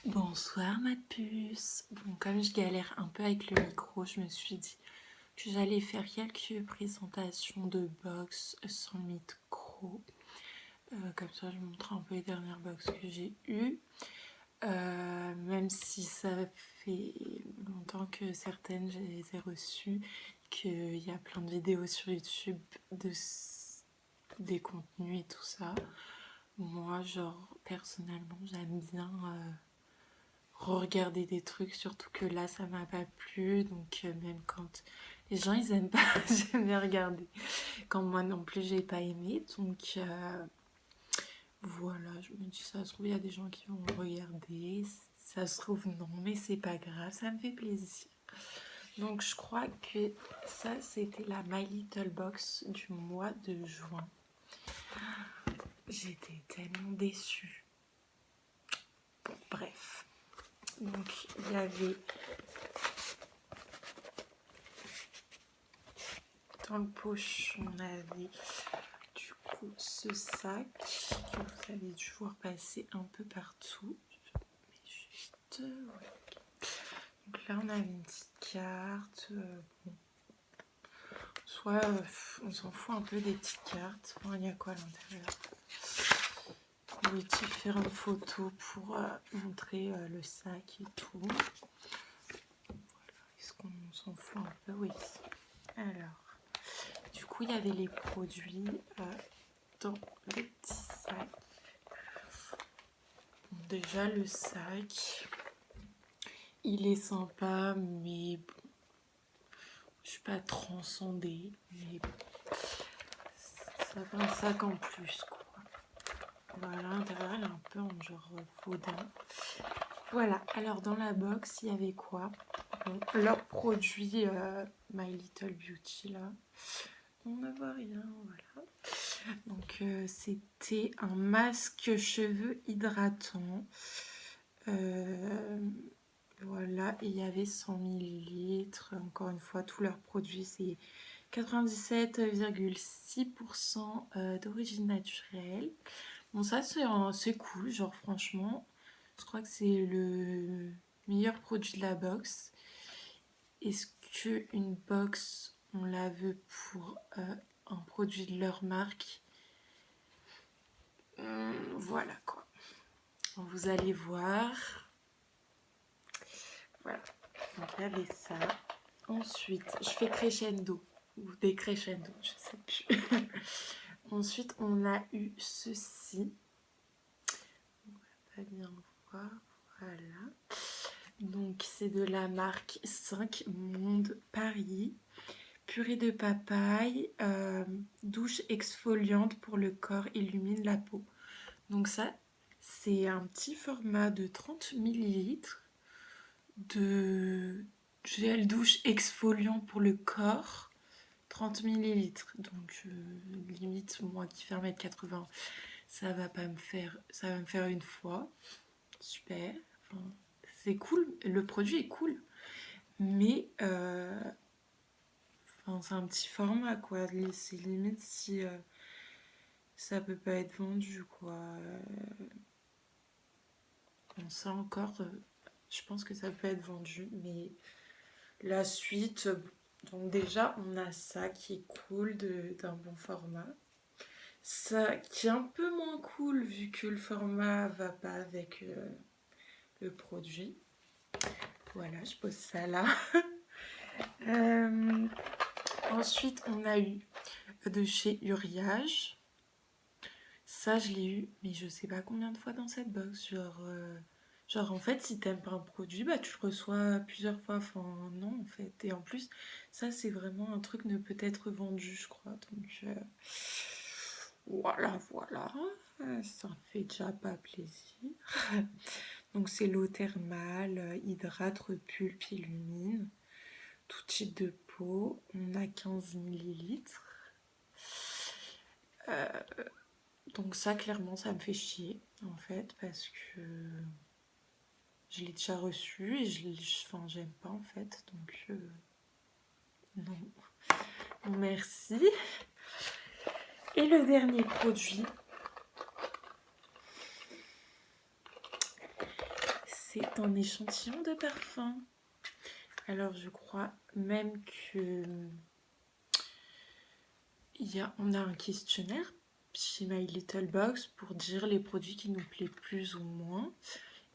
Bonsoir ma puce. Bon, comme je galère un peu avec le micro, je me suis dit que j'allais faire quelques présentations de box sans micro. Comme ça, je vous montre un peu les dernières box que j'ai eues. Même si ça fait longtemps que certaines, je les ai reçues, qu'il y a plein de vidéos sur YouTube des contenus et tout ça. Moi, genre, personnellement, j'aime bien regarder des trucs, surtout que là ça m'a pas plu, donc même quand les gens ils aiment pas, j'aime bien regarder. Quand moi non plus j'ai pas aimé, donc voilà, je me dis ça se trouve il y a des gens qui vont regarder, ça se trouve non, mais c'est pas grave, ça me fait plaisir. Donc je crois que ça c'était la My Little Box du mois de juin. J'étais tellement déçue. Bon, bref. Donc il y avait dans le poche, on avait du coup ce sac que vous avez dû voir passer un peu partout. Mais juste, voilà. Donc là, on a une petite carte. Bon. Soit on s'en fout un peu des petites cartes. Enfin, il y a quoi à l'intérieur? Oui, différentes photos pour montrer le sac et tout. Voilà. Est-ce qu'on s'en fout un peu? Oui. Alors. Du coup, il y avait les produits dans le petit sac. Bon, déjà, le sac, il est sympa, mais bon, je suis pas transcendée. Mais bon, ça fait un sac en plus, quoi. Voilà, l'intérieur, elle est un peu en genre faudin. Voilà, alors dans la box, il y avait quoi? Bon, leurs produits My Little Beauty, là. On ne voit rien, voilà. Donc c'était un masque cheveux hydratant. Voilà, et il y avait 100 ml. Encore une fois, tous leurs produits, c'est 97,6% d'origine naturelle. Bon, ça c'est cool, genre franchement, je crois que c'est le meilleur produit de la box. Est-ce qu'une box, on la veut pour un produit de leur marque? Voilà quoi. Vous allez voir. Voilà. Donc il y avait ça. Ensuite, je fais crescendo. Ou décrescendo, je sais plus. Ensuite, on a eu ceci. On va pas bien voir. Voilà. Donc c'est de la marque 5 Monde Paris. Purée de papaye, douche exfoliante pour le corps, illumine la peau. Donc ça, c'est un petit format de 30 ml de gel douche exfoliant pour le corps. 30 ml. Donc limite, moi qui fais 1,80 m, ça va me faire une fois. Super. Enfin, c'est cool. Le produit est cool. Mais c'est un petit format, quoi. C'est limite si ça peut pas être vendu, quoi. Bon, ça encore, je pense que ça peut être vendu, mais la suite, donc déjà, on a ça qui est cool d'un bon format. Ça qui est un peu moins cool vu que le format va pas avec le produit. Voilà, je pose ça là. Ensuite, on a eu de chez Uriage. Ça, je l'ai eu, mais je sais pas combien de fois dans cette box. Genre en fait, si t'aimes pas un produit, bah tu le reçois plusieurs fois. Enfin, non, en fait. Et en plus, ça, c'est vraiment un truc ne peut être vendu, je crois. Donc, voilà. Ça fait déjà pas plaisir. Donc, c'est l'eau thermale, hydrate, repulpe, illumine. Tout type de peau. On a 15 ml. Donc ça, clairement, ça me fait chier, en fait, parce que je l'ai déjà reçu et j'aime pas, en fait. Donc, non. Non, merci. Et le dernier produit, c'est un échantillon de parfum. Alors je crois même que on a un questionnaire chez My Little Box pour dire les produits qui nous plaisent plus ou moins.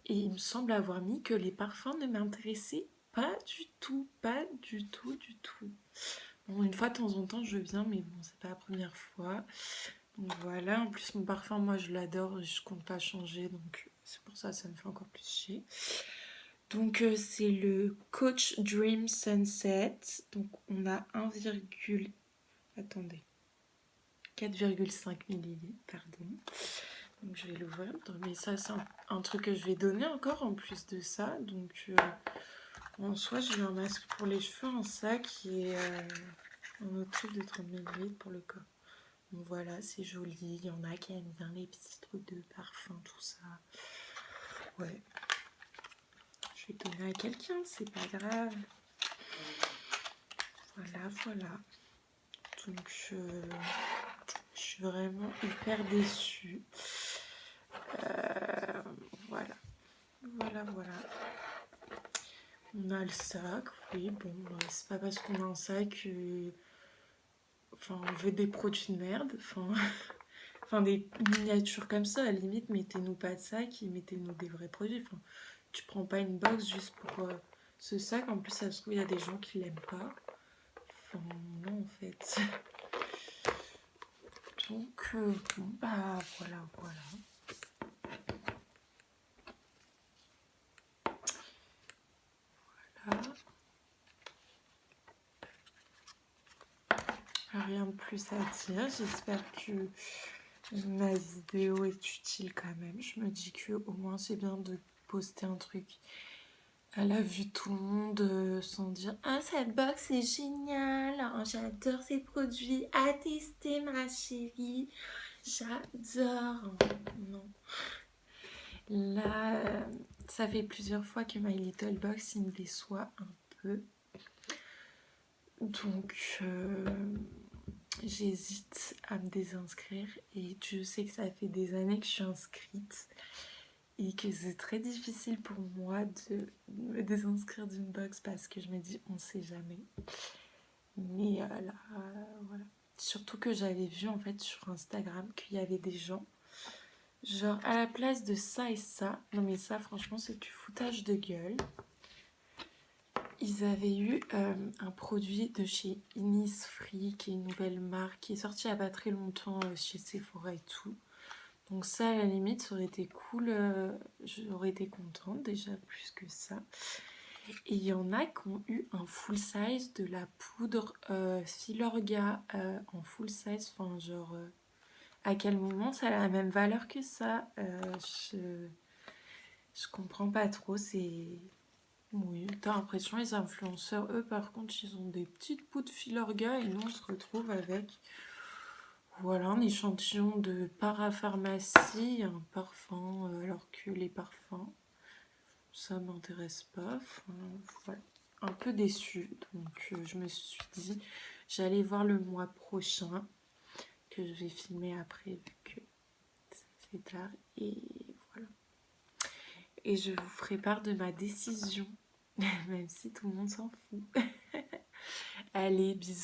Et il me semble avoir mis que les parfums ne m'intéressaient pas du tout, pas du tout, du tout. Bon, une fois de temps en temps je viens, mais bon, c'est pas la première fois. Donc voilà, en plus mon parfum, moi je l'adore, je compte pas changer, donc c'est pour ça me fait encore plus chier. Donc c'est le Coach Dream Sunset. Donc on a 4,5 millilitres, pardon. Donc je vais l'ouvrir, mais ça c'est un truc que je vais donner encore en plus de ça. Donc en soi j'ai un masque pour les cheveux, un sac et un autre truc de 30 millilitres pour le corps. Donc voilà, c'est joli, il y en a qui aiment bien les petits trucs de parfum, tout ça. Ouais. Je vais donner à quelqu'un, c'est pas grave. Voilà, voilà. Donc je suis vraiment hyper déçue. Voilà. Voilà. On a le sac, oui, bon, c'est pas parce qu'on a un sac on veut des produits de merde, enfin des miniatures comme ça, à la limite, mettez-nous pas de sac et mettez-nous des vrais produits. Enfin, tu prends pas une box juste pour ce sac, en plus ça se trouve il y a des gens qui l'aiment pas. Enfin non en fait. Donc bon bah voilà. Voilà. Rien de plus à dire, j'espère que ma vidéo est utile quand même. Je me dis que au moins c'est bien de poster un truc à la vue de tout le monde sans dire « Ah, cette box est géniale, hein, j'adore ces produits, à tester ma chérie, j'adore !» Non. Là, ça fait plusieurs fois que My Little Box, il me déçoit un peu. Donc, j'hésite à me désinscrire et je sais que ça fait des années que je suis inscrite et que c'est très difficile pour moi de me désinscrire d'une box parce que je me dis on sait jamais. Mais là, voilà. Surtout que j'avais vu en fait sur Instagram qu'il y avait des gens, genre à la place de ça et ça, non mais ça franchement c'est du foutage de gueule. Ils avaient eu un produit de chez Innisfree, qui est une nouvelle marque, qui est sortie il n'y a pas très longtemps chez Sephora et tout. Donc ça, à la limite, ça aurait été cool, j'aurais été contente déjà plus que ça. Et il y en a qui ont eu un full size de la poudre Filorga en full size, enfin genre... à quel moment ça a la même valeur que ça je comprends pas trop, c'est... Oui, t'as l'impression les influenceurs, eux par contre, ils ont des petites poudres Filorga et nous on se retrouve avec voilà un échantillon de parapharmacie, un parfum, alors que les parfums, ça m'intéresse pas. Enfin, voilà, un peu déçue. Donc je me suis dit, j'allais voir le mois prochain, que je vais filmer après vu que ça fait tard. Et voilà. Et je vous ferai part de ma décision. Même si tout le monde s'en fout. Allez, bisous.